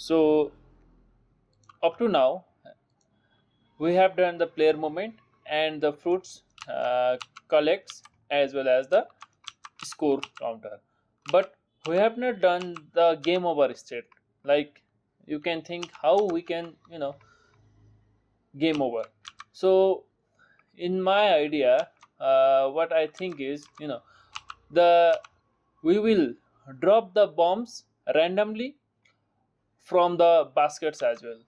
So up to now we have done the player movement and the fruits collects as well as the score counter, but we have not done the game over state. Like, you can think how we can game over. So in my idea, what I think is, the we will drop the bombs randomly from the baskets as well.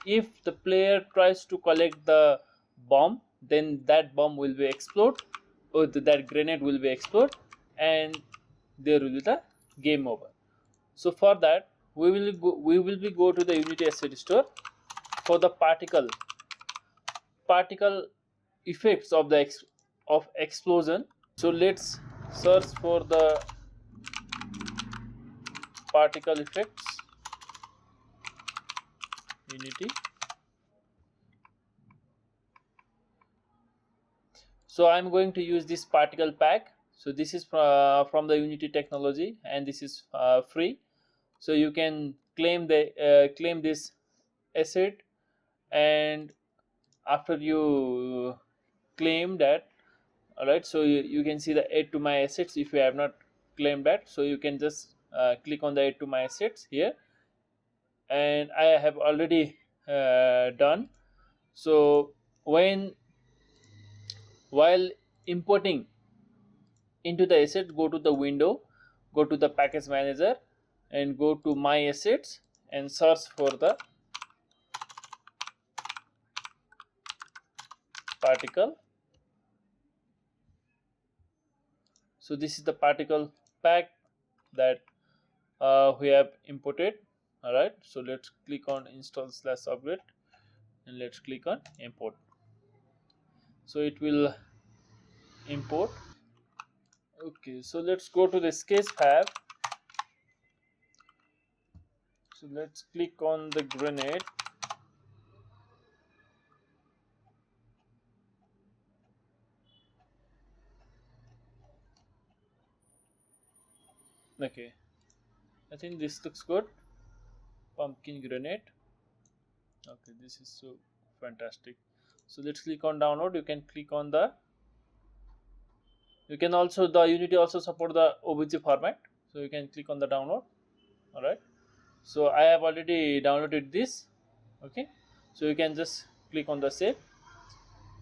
If the player tries to collect the bomb, then that bomb will be explode, or that grenade will be explode, and there will be the game over. So for that, we will be go to the Unity asset store for the particle effects of the of explosion. So let's search for the particle effects Unity. So I'm going to use this particle pack. So this is from the Unity technology, and this is free. So you can claim this asset, and after you claim that, all right, so you can see the add to my assets. If you have not claimed that, so you can just click on the add to my assets here, and I have already done. So while importing into the asset, go to the window, go to the package manager, and go to my assets and search for the particle. So this is the particle pack that we have imported. All right, so let's click on install/upgrade, and let's click on import. So it will import. Okay, so let's go to the sketch tab. So let's click on the grenade. Okay, I think this looks good. Pumpkin grenade. Okay, this is so fantastic. So let's click on download. You can click on the the Unity also support the OBJ format, so you can click on the download. All right, so I have already downloaded this. Okay, so you can just click on the save,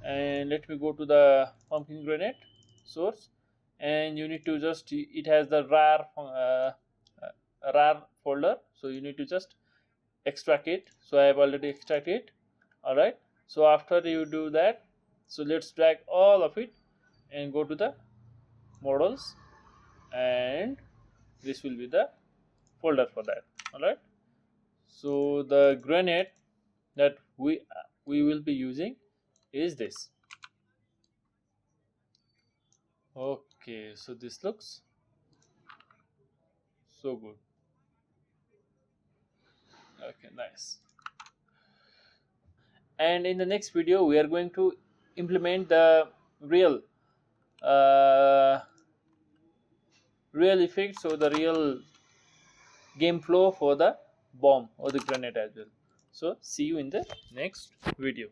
and let me go to the pumpkin grenade source, and you need to just, it has the rar folder, so you need to just extract it. So I have already extracted it. All right, so after you do that, so let's drag all of it and go to the models, and this will be the folder for that. All right, so the grenade that we will be using is this. Okay, so this looks so good. Okay, nice. And in the next video we are going to implement the real uh, real effects, or the real game flow for the bomb or the grenade as well. So see you in the next video.